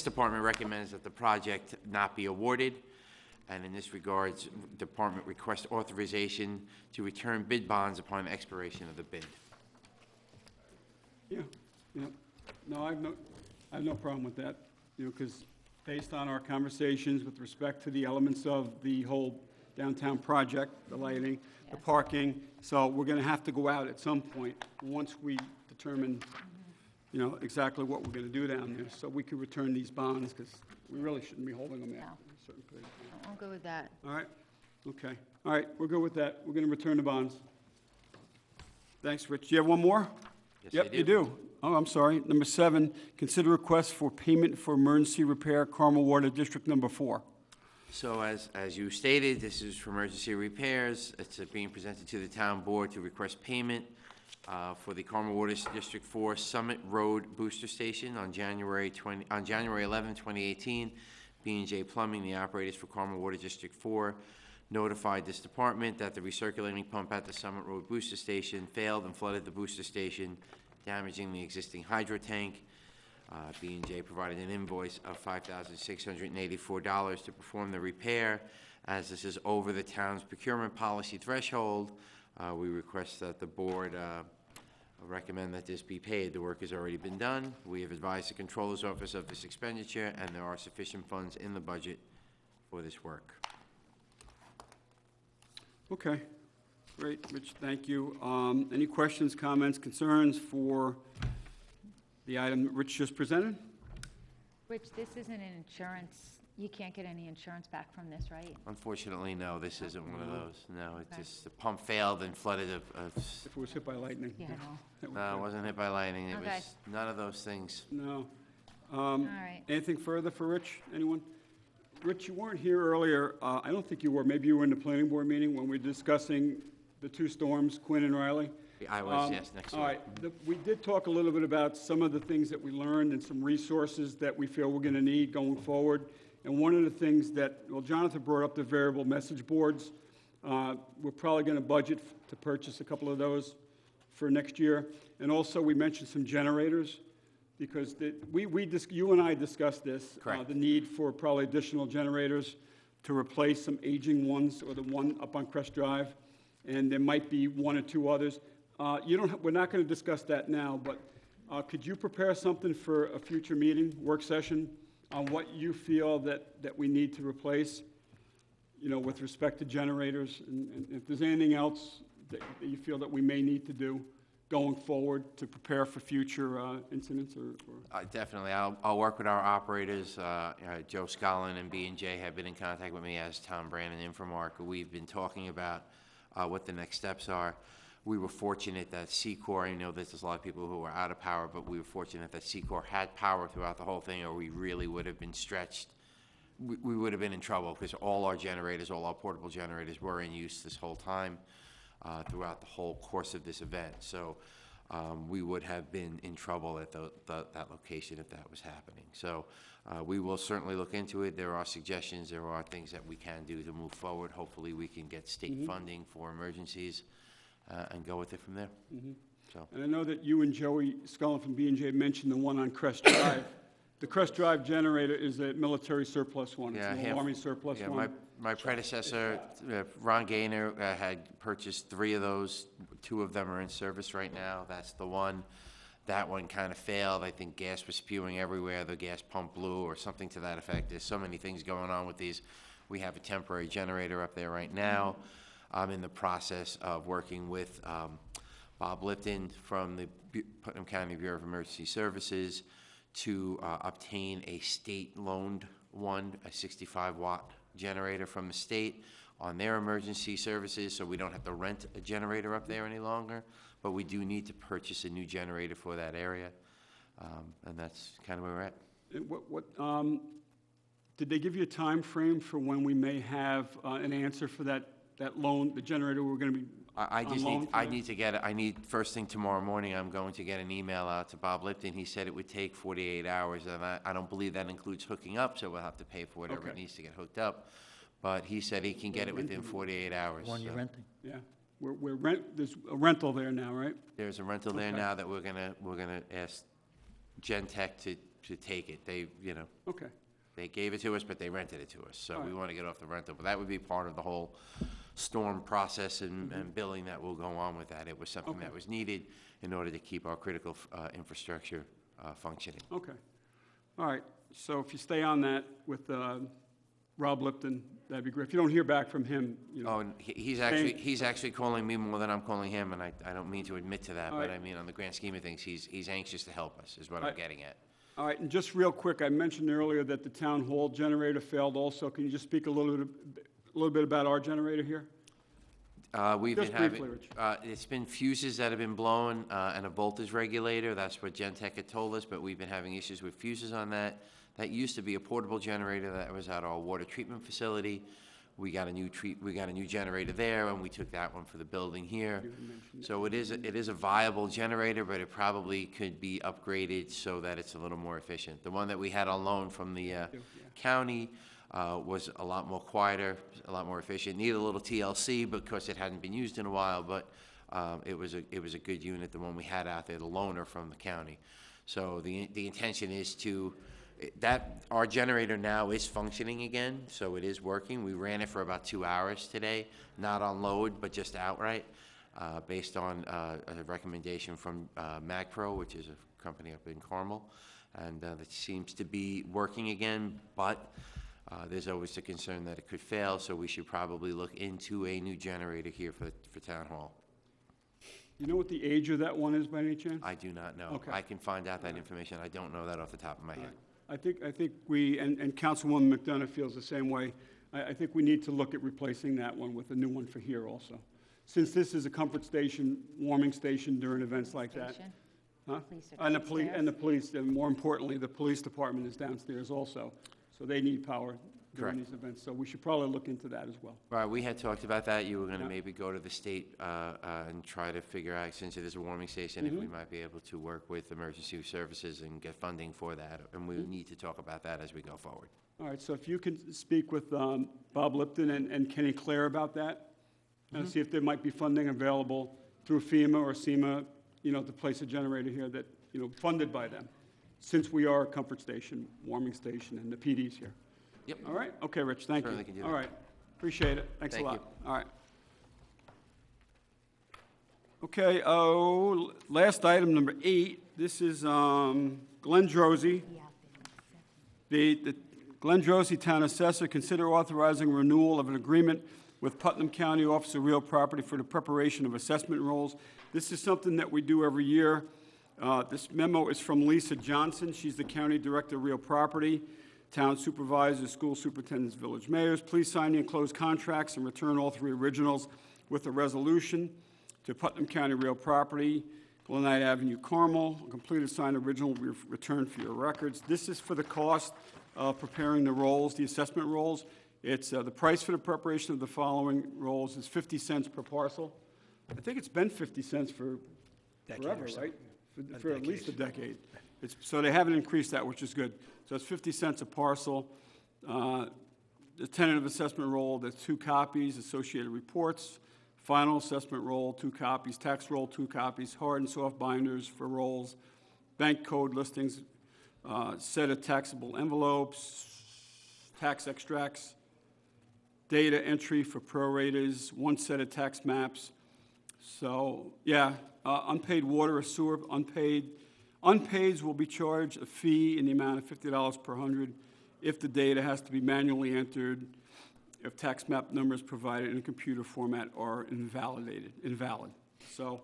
department recommends that the project not be awarded. And in this regard, department requests authorization to return bid bonds upon expiration of the bid. Yeah, yeah. No, I have no problem with that, because based on our conversations with respect to the elements of the whole downtown project, the lighting, the parking, so we're going to have to go out at some point, once we determine, exactly what we're going to do down there, so we could return these bonds, because we really shouldn't be holding them after a certain period of time. I'm good with that. All right, okay. All right, we're good with that. We're going to return the bonds. Thanks, Rich. Do you have one more? Yes, I Yep, you do. Oh, I'm sorry. Number 7, consider request for payment for emergency repair, Carmel Water District Number 4. So as you stated, this is for emergency repairs. It's being presented to the town board to request payment for the Carmel Water District 4 Summit Road Booster Station on January 11, 2018. B&J Plumbing, the operators for Carmel Water District 4, notified this department that the recirculating pump at the Summit Road Booster Station failed and flooded the booster station, damaging the existing hydro tank. B&J provided an invoice of $5,684 to perform the repair. As this is over the town's procurement policy threshold, we request that the board recommend that this be paid. The work has already been done. We have advised the Controller's Office of this expenditure, and there are sufficient funds in the budget for this work. Okay, great, Rich, thank you. Any questions, comments, concerns for the item that Rich just presented? Rich, this isn't an insurance, you can't get any insurance back from this, right? Unfortunately, no, this isn't one of those. No, it Okay. just, the pump failed and flooded If it was hit by lightning? Yeah, that would no, it be- wasn't hit by lightning. It Okay. was none of those things. No. all right. Anything further for Rich? Anyone? Rich, you weren't here earlier. I don't think you were. Maybe you were in the planning board meeting when we were discussing the 2 storms, Quinn and Riley. I was, yes, next All door. right, we did talk a little bit about some of the things that we learned and some resources that we feel we're going to need going forward. And one of the things that, well, Jonathan brought up the variable message boards. We're probably going to budget to purchase a couple of those for next year. And also, we mentioned some generators, because you and I discussed this. Correct. The need for probably additional generators to replace some aging ones, or the one up on Crest Drive. And there might be 1 or 2 others. We're not going to discuss that now, but could you prepare something for a future meeting, work session, on what you feel that we need to replace, with respect to generators? And if there's anything else that you feel that we may need to do going forward to prepare for future incidents or Definitely. I'll work with our operators. Joe Scollin and B&J have been in contact with me, as Tom Brandon and Infomark. We've been talking about what the next steps are. We were fortunate that Secor, I know there's a lot of people who were out of power, but we were fortunate that Secor had power throughout the whole thing, or we really would have been stretched. We would have been in trouble, because all our portable generators were in use this whole time, throughout the whole course of this event. So we would have been in trouble at that location if that was happening. So we will certainly look into it. There are suggestions, there are things that we can do to move forward. Hopefully we can get state funding for emergencies and go with it from there. So. And I know that you and Joey Scullin from B&J mentioned the one on Crest Drive. The Crest Drive generator is a military surplus one. It's an Army surplus yeah, one. my predecessor, Ron Gaynor, had purchased 3 of those. 2 of them are in service right now. That's the one. That one kind of failed. I think gas was spewing everywhere. The gas pump blew or something to that effect. There's so many things going on with these. We have a temporary generator up there right now. I'm in the process of working with Bob Lipton from the Putnam County Bureau of Emergency Services to obtain a state-loaned one, a 65-watt generator from the state on their emergency services, so we don't have to rent a generator up there any longer. But we do need to purchase a new generator for that area, and that's kind of where we're at. Did they give you a time frame for when we may have an answer for that loan, the generator we're going to be I just on loan need, for I that? need to get, I need, first thing tomorrow morning, I'm going to get an email out to Bob Lipton. He said it would take 48 hours, and I don't believe that includes hooking up, so we'll have to pay for whatever it Okay. needs to get hooked up. But he said he can get it within 48 hours. One you're so renting. Yeah, there's a rental there now, right? There's a rental there Okay. now that we're gonna ask Gentech to take it. They, you know, Okay, they gave it to us, but they rented it to us, so All we right. want to get off the rental. But that would be part of the whole storm process and billing that will go on with that. It was something Okay. that was needed in order to keep our critical infrastructure functioning. okay. All right, so if you stay on that with Rob Lipton, that'd be great. If you don't hear back from him, you know. Oh, and he's actually calling me more than I'm calling him, and I don't mean to admit to that, All but right. I mean, on the grand scheme of things, he's anxious to help us, is what I'm right. getting at. All right, and just real quick, I mentioned earlier that the town hall generator failed also. Can you just speak a little bit about our generator here? We've Just been having, briefly, Rich. it's been fuses that have been blown, and a voltage regulator. That's what Gentech had told us, but we've been having issues with fuses on that. That used to be a portable generator that was at our water treatment facility. We got a new generator there, and we took that one for the building here. So it is a viable generator, but it probably could be upgraded so that it's a little more efficient. The one that we had on loan from the county was a lot more quieter, a lot more efficient. Needed a little TLC because it hadn't been used in a while, but it was a good unit, the one we had out there, the loaner from the county. So the intention is that our generator now is functioning again, so it is working. We ran it for about 2 hours today, not on load, but just outright, based on a recommendation from MagPro, which is a company up in Carmel, and that seems to be working again, but there's always the concern that it could fail, so we should probably look into a new generator here for Town Hall. You know what the age of that one is by any chance? I do not know. Okay. I can find out that information. I don't know that off the top of my head. I think we, and Councilwoman McDonough feels the same way. I think we need to look at replacing that one with a new one for here also. Since this is a comfort station, warming station during events like that. Station? Huh? Police are And the downstairs? police, and more importantly, the police department is downstairs also. So they need power during Correct. these events. So we should probably look into that as well. Right, we had talked about that. You were gonna Yeah. maybe go to the state, and try to figure out, since it is a warming station, if we might be able to work with emergency services and get funding for that. And we need to talk about that as we go forward. All right, so if you can speak with Bob Lipton and Kenny Clare about that, and see if there might be funding available through FEMA or SEMA, to place a generator here that, funded by them, since we are a comfort station, warming station, and the PD's here. Yep. All right? Okay, Rich, thank you. Certainly can do All that. right, appreciate it. Thanks a Thank lot. All right. Okay, last item, number 8, this is Glenn Drosy. The Glenn Drosy, Town Assessor, consider authorizing renewal of an agreement with Putnam County Office of Real Property for the preparation of assessment rolls. This is something that we do every year. This memo is from Lisa Johnson. She's the County Director of Real Property, Town Supervisors, School Superintendents, Village Mayors. Please sign the enclosed contracts and return all 3 originals with a resolution to Putnam County Real Property, Glenite Avenue, Carmel. A completed signed original will be returned for your records. This is for the cost of preparing the rolls, the assessment rolls. It's, the price for the preparation of the following rolls is 50 cents per parcel. I think it's been 50 cents for forever, right? For at least a decade. So they haven't increased that, which is good. So it's 50 cents a parcel. The tentative assessment roll, there's 2 copies, associated reports, final assessment roll, 2 copies, tax roll, 2 copies, hard and soft binders for rolls, bank code listings, set of taxable envelopes, tax extracts, data entry for prorators, 1 set of tax maps. So, yeah, unpaid water or sewer, unpaids will be charged a fee in the amount of $50 per 100 if the data has to be manually entered if tax map numbers provided in a computer format are invalid. So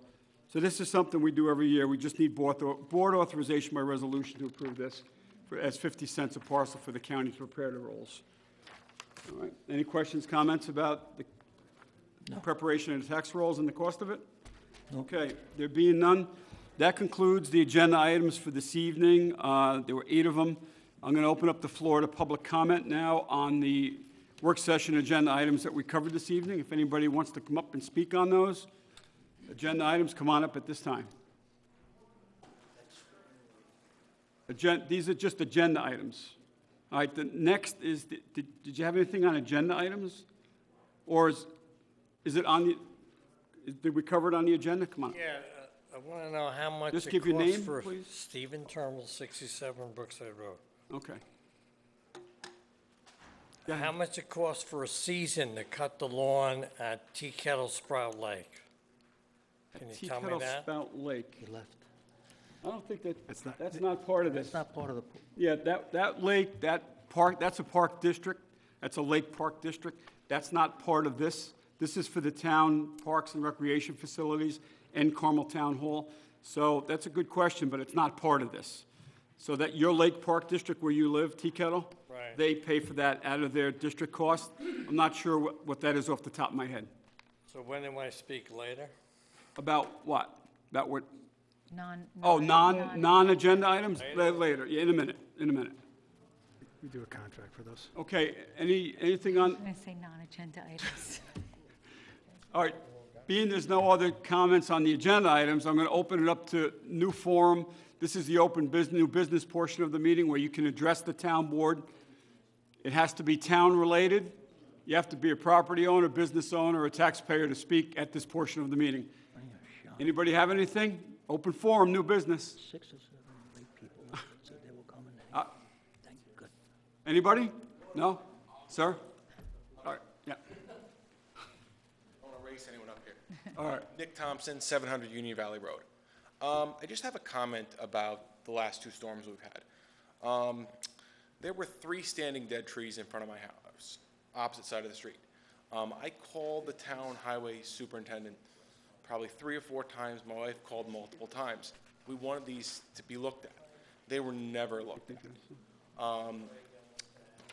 this is something we do every year. We just need board authorization by resolution to approve this as 50 cents a parcel for the county to prepare the rolls. All right. Any questions, comments about the preparation of the tax rolls and the cost of it? Okay, there being none, that concludes the agenda items for this evening. There were 8 of them. I'm going to open up the floor to public comment now on the work session agenda items that we covered this evening. If anybody wants to come up and speak on those agenda items, come on up at this time. These are just agenda items. All right, the next is, did you have anything on agenda items? Or is it on the, did we cover it on the agenda? Come on. Yeah, I want to know how much Just it give your costs name, for please. Stephen Turnbull, 67 Brookside Road. Okay. How much it costs for a season to cut the lawn at Tea Kettle Sprout Lake? Can you tell me Kettle that? Spout Lake. He left. I don't think that's not part of this. It's not part of the, Yeah, that lake, that park, that's a park district. That's a lake park district. That's not part of this. This is for the town parks and recreation facilities and Carmel Town Hall. So that's a good question, but it's not part of this. So that your lake park district where you live, Tea Kettle, Right. they pay for that out of their district cost. I'm not sure what that is off the top of my head. So when am I speak later? About what? About what? Non. Non-agenda items? Later, yeah, in a minute. We do a contract for those. Okay, anything on, I'm going to say non-agenda items. all right, being there's no other comments on the agenda items, I'm going to open it up to new forum. This is the open business, new business portion of the meeting where you can address the town board. It has to be town-related. You have to be a property owner, business owner, or a taxpayer to speak at this portion of the meeting. Anybody have anything? Open forum, new business. 6 or 7 or 8 people said they will come and thank you. Good. Anybody? No? Sir? All right, yeah, I don't want to race anyone up here. all right. Nick Thompson, 700 Union Valley Road. I just have a comment about the last 2 storms we've had. There were 3 standing dead trees in front of my house, opposite side of the street. I called the town highway superintendent probably 3 or 4 times. My wife called multiple times. We wanted these to be looked at. They were never looked at.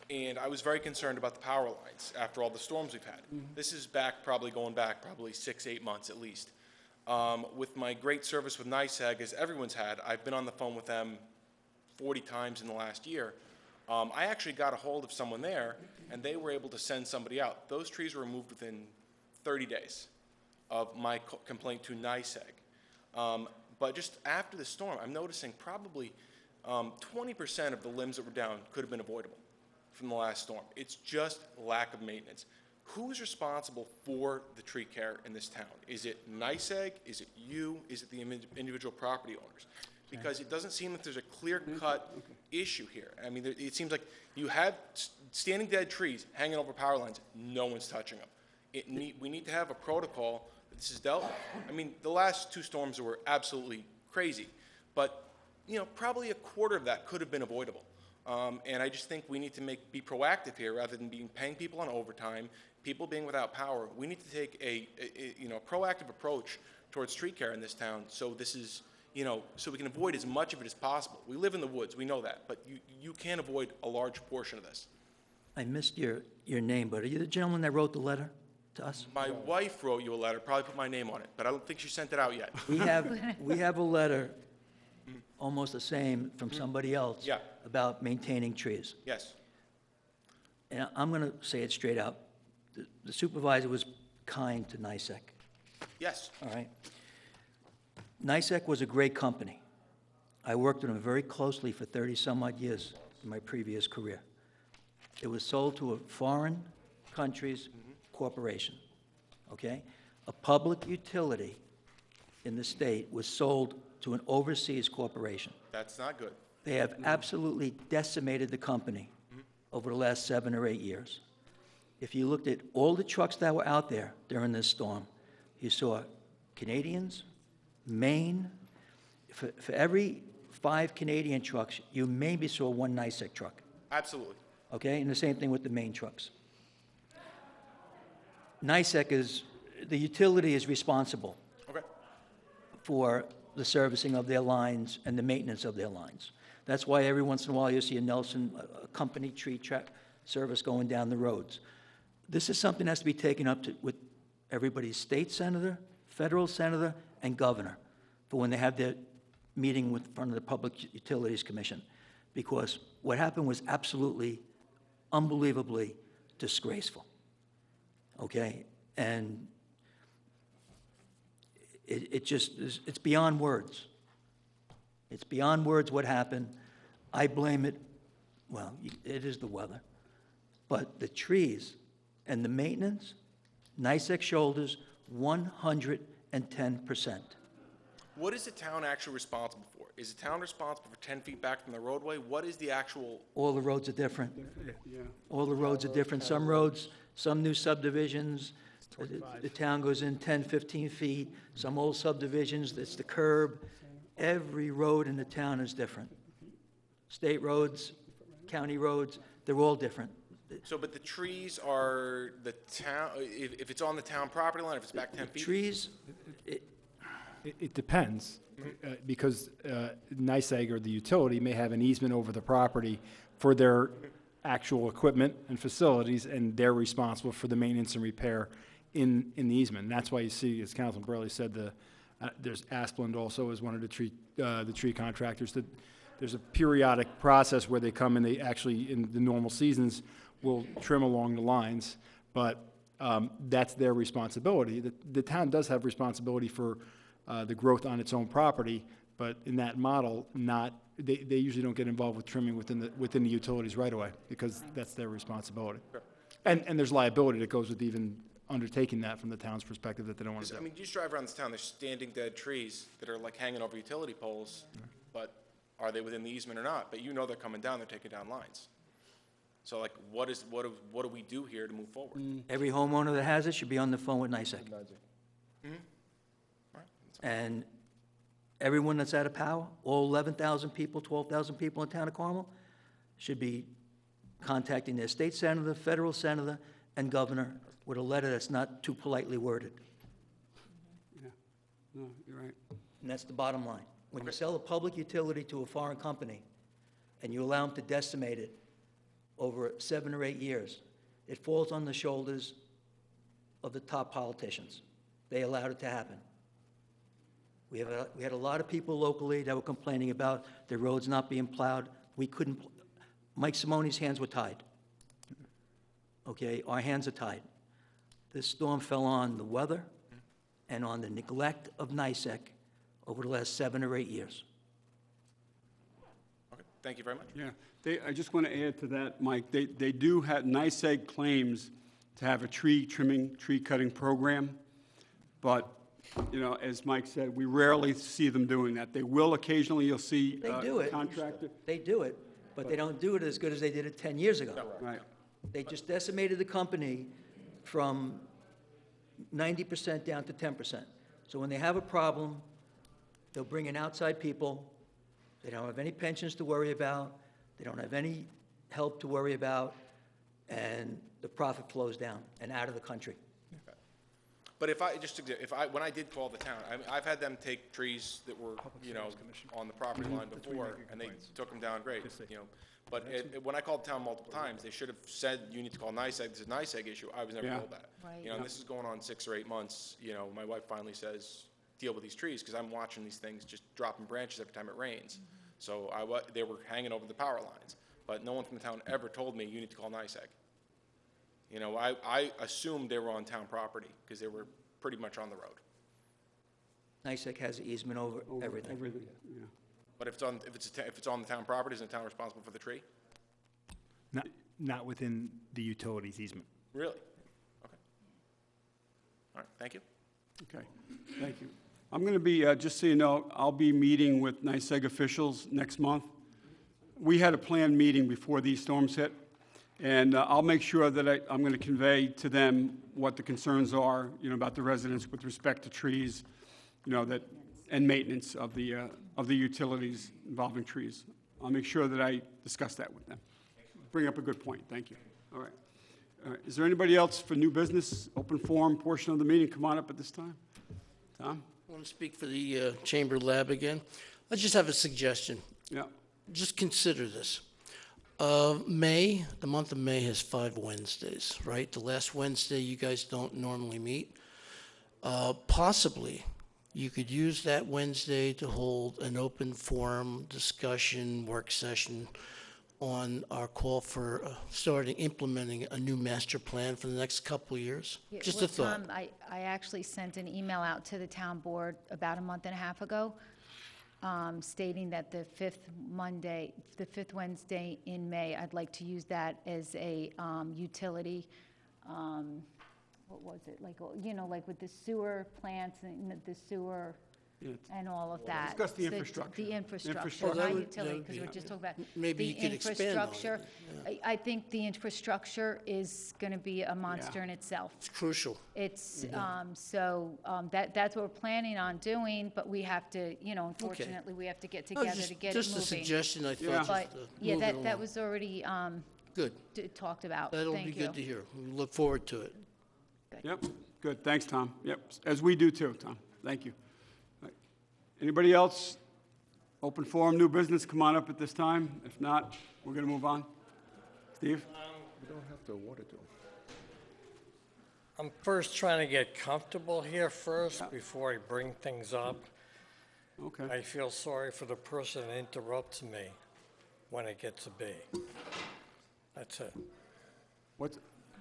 And I was very concerned about the power lines after all the storms we've had. This is going back 6, 8 months at least. With my great service with NYSEG, as everyone's had, I've been on the phone with them 40 times in the last year. I actually got a hold of someone there, and they were able to send somebody out. Those trees were removed within 30 days of my complaint to NYSEG. But just after the storm, I'm noticing probably 20% of the limbs that were down could have been avoidable from the last storm. It's just lack of maintenance. Who's responsible for the tree care in this town? Is it NYSEG? Is it you? Is it the individual property owners? Because it doesn't seem like there's a clear-cut issue here. I mean, it seems like you have standing dead trees hanging over power lines. No one's touching them. We need to have a protocol that this is dealt with. I mean, the last 2 storms were absolutely crazy, but probably a quarter of that could have been avoidable. And I just think we need to be proactive here rather than paying people on overtime, people being without power. We need to take a proactive approach towards tree care in this town. So this is, so we can avoid as much of it as possible. We live in the woods, we know that, but you can avoid a large portion of this. I missed your name, but are you the gentleman that wrote the letter to us? My wife wrote you a letter, probably put my name on it, but I don't think she sent it out yet. We have a letter, almost the same, from somebody else. Yeah. About maintaining trees. Yes. And I'm going to say it straight out. The supervisor was kind to NYSEC, Yes. all right? NYSEC was a great company. I worked with them very closely for 30-some-odd years in my previous career. It was sold to a foreign country's corporation, okay? A public utility in the state was sold to an overseas corporation. That's not good. They have absolutely decimated the company over the last 7 or 8 years. If you looked at all the trucks that were out there during this storm, you saw Canadians, Maine. For every 5 Canadian trucks, you maybe saw 1 NYSEC truck, Absolutely. okay? And the same thing with the Maine trucks. NICEAG is, the utility is responsible Okay. for the servicing of their lines and the maintenance of their lines. That's why every once in a while you see a Nelson, a company tree track service going down the roads. This is something that has to be taken up with everybody's state senator, federal senator, and governor for when they have their meeting with front of the Public Utilities Commission. Because what happened was absolutely, unbelievably disgraceful. Okay? And it just is, it's beyond words. It's beyond words what happened. I blame it, well, it is the weather. But the trees and the maintenance, NICEAG shoulders 110%. What is the town actually responsible for? Is the town responsible for 10 feet back from the roadway? What is the actual, All the roads are different. Yeah. All the roads are different. Some roads, some new subdivisions, the town goes in 10, 15 feet. Some old subdivisions, it's the curb. Every road in the town is different. State roads, county roads, they're all different. so, but the trees are the town, if it's on the town property line, if it's back 10 feet? Trees, It depends, because NICEAG or the utility may have an easement over the property for their actual equipment and facilities, and they're responsible for the maintenance and repair in the easement. And that's why you see, as Councilman Burley said, there's Asplund also as one of the tree contractors, that there's a periodic process where they come and they actually, in the normal seasons, will trim along the lines, but that's their responsibility. The town does have responsibility for the growth on its own property, but in that model, they usually don't get involved with trimming within the utilities right away, because that's their responsibility. And there's liability that goes with even undertaking that from the town's perspective that they don't want to I do. mean, you just drive around this town, there's standing dead trees that are like hanging over utility poles, but are they within the easement or not? But you know they're coming down, they're taking down lines. So like, what do we do here to move forward? every homeowner that has it should be on the phone with NICEAG. And everyone that's out of power, all 11,000 people, 12,000 people in the town of Carmel, should be contacting their state senator, federal senator, and governor with a letter that's not too politely worded. Yeah. No, you're right. And that's the bottom line. When you sell a public utility to a foreign company and you allow them to decimate it over 7 or 8 years, it falls on the shoulders of the top politicians. They allowed it to happen. We had a lot of people locally that were complaining about their roads not being plowed. We couldn't, Mike Simone's hands were tied. Okay, our hands are tied. This storm fell on the weather and on the neglect of NICEAG over the last 7 or 8 years. Okay, thank you very much. Yeah, I just want to add to that, Mike, they do have, NICEAG claims to have a tree trimming, tree cutting program, but, you know, as Mike said, we rarely see them doing that. They will occasionally, you'll see They do a it. contractor. They do it, but they don't do it as good as they did it 10 years ago. Right. They just decimated the company from 90% down to 10%. So when they have a problem, they'll bring in outside people. They don't have any pensions to worry about. They don't have any help to worry about, and the profit flows down and out of the country. But when I did call the town, I've had them take trees that were, you know, on the property line before, and they took them down great, you know. But when I called the town multiple times, they should have said, you need to call NICEAG, this is a NICEAG issue. I was never Yeah. told that. Right. You know, and this is going on 6 or 8 months, you know, my wife finally says, deal with these trees, because I'm watching these things just dropping branches every time it rains. So they were hanging over the power lines, but no one from the town ever told me, you need to call NICEAG. You know, I assumed they were on town property, because they were pretty much on the road. NICEAG has an easement over everything. Everything, yeah. But if it's on the town property, is the town responsible for the tree? Not within the utilities easement. Really? Okay. All right, thank you. Okay, thank you. I'm going to be, just so you know, I'll be meeting with NICEAG officials next month. We had a planned meeting before these storms hit, and I'll make sure that I'm going to convey to them what the concerns are, you know, about the residents with respect to trees, you know, and maintenance of the utilities involving trees. I'll make sure that I discuss that with them. Bring up a good point, thank you. All right. All right, is there anybody else for new business, open forum portion of the meeting? Come on up at this time. Tom? I want to speak for the Chamber Lab again. I just have a suggestion. Yeah. Just consider this. The month of May has 5 Wednesdays, right? The last Wednesday, you guys don't normally meet. Possibly, you could use that Wednesday to hold an open forum discussion, work session on our call for implementing a new master plan for the next couple of years. Yeah, Just well, a thought. Tom, I actually sent an email out to the town board about a month and a half ago, stating that the fifth Wednesday in May, I'd like to use that as a utility, what was it, like, like with the sewer plants and the sewer and all of that. Discuss the So infrastructure. The infrastructure, Well, that not would- utility, that would because be- we're just talking about maybe the you could expand on it, infrastructure. I think the infrastructure is going to be a monster in itself. It's crucial. It's, that's what we're planning on doing, but we have to, unfortunately, we have to get together to get it moving. Just a suggestion, I Yeah. thought. But, just to yeah, move it that along. was already Good. talked about. That'll Thank be you. good to hear. We look forward to it. Yep, good, thanks, Tom. Yep, as we do too, Tom. Thank you. All right. Anybody else? Open forum, new business, come on up at this time. If not, we're going to move on. Steve? We don't have to award it to them. I'm first trying to get comfortable here first before I bring things up. Okay. I feel sorry for the person that interrupts me when it gets to be. That's it.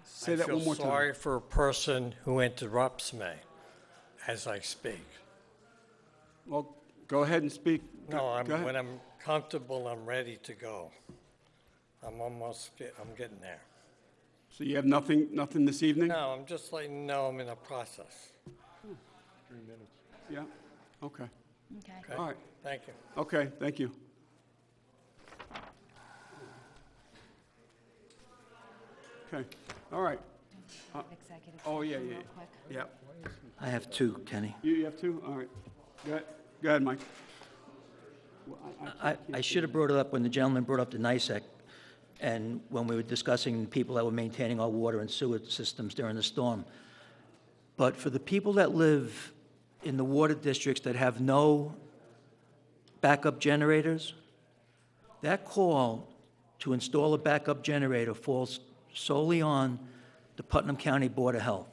Say that one more I feel sorry time. for a person who interrupts me as I speak. Well, go ahead and speak. No, Go ahead. when I'm comfortable, I'm ready to go. I'm getting there. So you have nothing this evening? No, I'm just letting you know I'm in a process. 3 minutes. Yeah, okay. Okay. Okay? All right. Thank you. Okay, thank you. Okay, all right. Executive Oh, yeah, session yeah, real quick. yeah. I have 2, Kenny. You have two? All right. Go ahead, Mike. Well, I should have brought it up when the gentleman brought up the NICEC, and when we were discussing people that were maintaining our water and sewer systems during the storm. But for the people that live in the water districts that have no backup generators, that call to install a backup generator falls solely on the Putnam County Board of Health.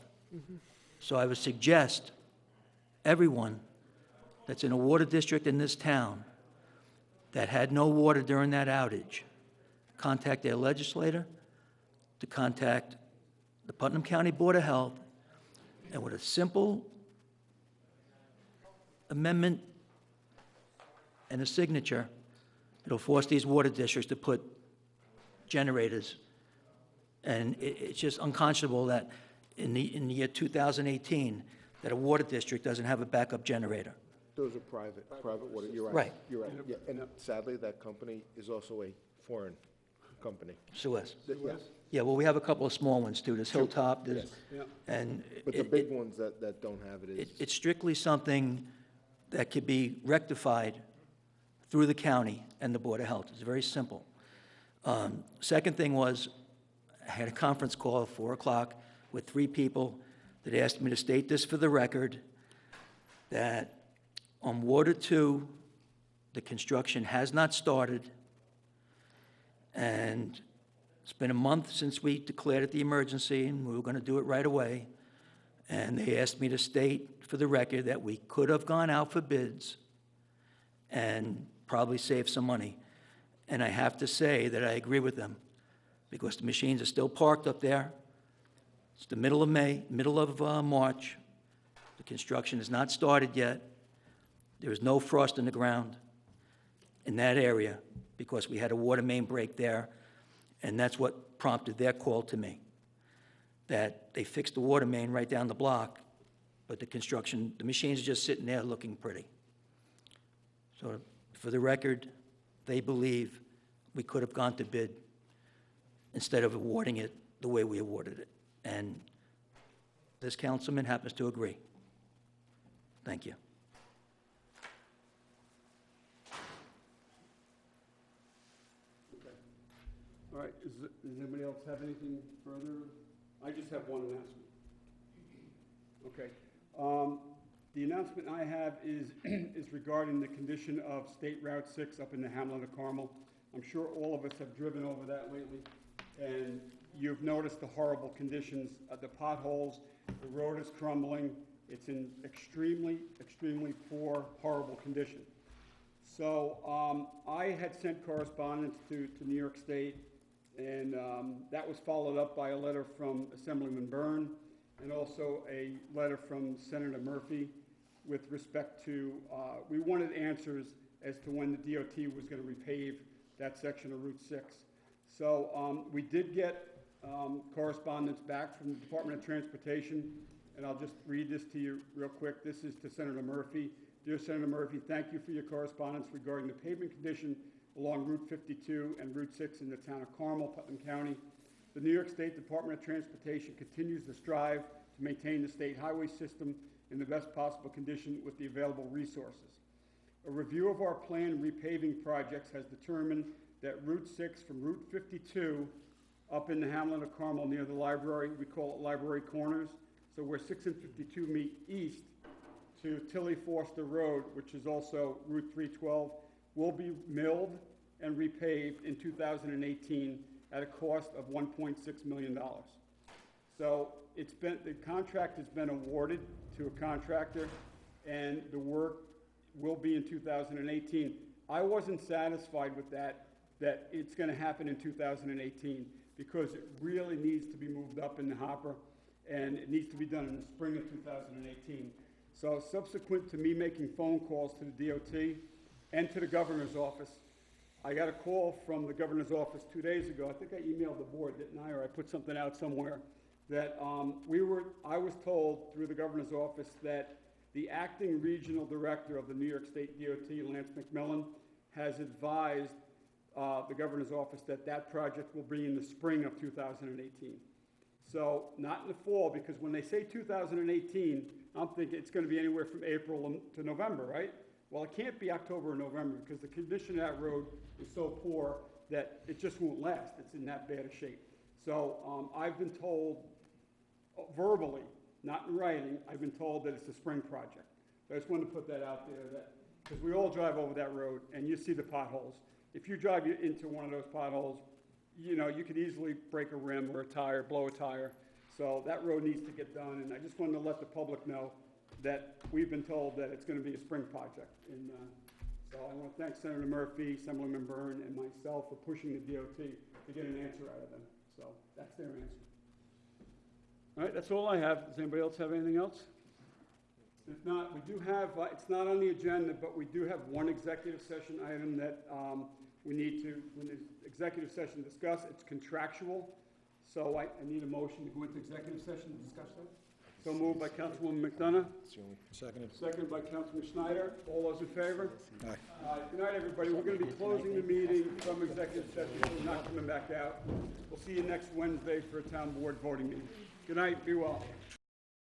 So I would suggest everyone that's in a water district in this town that had no water during that outage, contact their legislator, to contact the Putnam County Board of Health, and with a simple amendment and a signature, it'll force these water districts to put generators. And it's just unconscionable that in the year 2018, that a water district doesn't have a backup generator. Those are private water, you're right. Right. You're right, yeah, and sadly, that company is also a foreign company. Suez. Yeah, Yeah, well, we have a couple of small ones, too. There's Hilltop, there's, Yeah. and but the big ones that don't have it is. it's strictly something that could be rectified through the county and the Board of Health. It's very simple. Second thing was, I had a conference call at 4 o'clock with 3 people that asked me to state this for the record, that on Water 2, the construction has not started, and it's been a month since we declared it the emergency, and we were going to do it right away. And they asked me to state for the record that we could have gone out for bids and probably saved some money. And I have to say that I agree with them, because the machines are still parked up there. It's the middle of May, middle of March. The construction has not started yet. There is no frost in the ground in that area because we had a water main break there, and that's what prompted their call to me, that they fixed the water main right down the block, but the machines are just sitting there looking pretty. So for the record, they believe we could have gone to bid instead of awarding it the way we awarded it. And this councilman happens to agree. Thank you. All right, does anybody else have anything further? I just have one announcement. Okay. The announcement I have is, is regarding the condition of State Route 6 up in the Hamlet of Carmel. I'm sure all of us have driven over that lately, and you've noticed the horrible conditions, the potholes, the road is crumbling. It's in extremely, extremely poor, horrible condition. So I had sent correspondence to New York State, and that was followed up by a letter from Assemblyman Byrne and also a letter from Senator Murphy with respect to, we wanted answers as to when the DOT was going to repave that section of Route 6. So we did get correspondence back from the Department of Transportation, and I'll just read this to you real quick. This is to Senator Murphy. Dear Senator Murphy, thank you for your correspondence regarding the pavement condition along Route 52 and Route 6 in the town of Carmel, Putnam County. The New York State Department of Transportation continues to strive to maintain the state highway system in the best possible condition with the available resources. A review of our planned repaving projects has determined that Route 6 from Route 52 up in the Hamlet of Carmel near the library, we call it Library Corners, so where 6 and 52 meet east, to Tilly Foster Road, which is also Route 312, will be milled and repaved in 2018 at a cost of $1.6 million. So the contract has been awarded to a contractor, and the work will be in 2018. I wasn't satisfied with that it's going to happen in 2018, because it really needs to be moved up in the hopper, and it needs to be done in the spring of 2018. So subsequent to me making phone calls to the DOT and to the governor's office, I got a call from the governor's office 2 days ago. I think I emailed the board, didn't I? Or I put something out somewhere that I was told through the governor's office that the acting regional director of the New York State DOT, Lance McMillan, has advised the governor's office that that project will be in the spring of 2018. So not in the fall, because when they say 2018, I'm thinking it's going to be anywhere from April to November, right? Well, it can't be October or November, because the condition of that road is so poor that it just won't last. It's in that bad a shape. So I've been told verbally, not in writing, I've been told that it's a spring project. So I just wanted to put that out there, because we all drive over that road and you see the potholes. If you drive into one of those potholes, you know, you could easily break a rim or a tire, blow a tire. So that road needs to get done, and I just wanted to let the public know that we've been told that it's going to be a spring project. And so I want to thank Senator Murphy, Assemblyman Byrne, and myself for pushing the DOT to get an answer out of them. So that's their answer. All right, that's all I have. Does anybody else have anything else? If not, we do have, it's not on the agenda, but we do have one executive session item that we need to, when the executive session discuss, it's contractual. So I need a motion to go into executive session to discuss that. So moved by Councilwoman McDonough. Seconded. Seconded by Councilman Schneider. All those in favor? Aye. Good night, everybody. We're going to be closing the meeting from executive session. We're not coming back out. We'll see you next Wednesday for a town board voting meeting. Good night. Be well.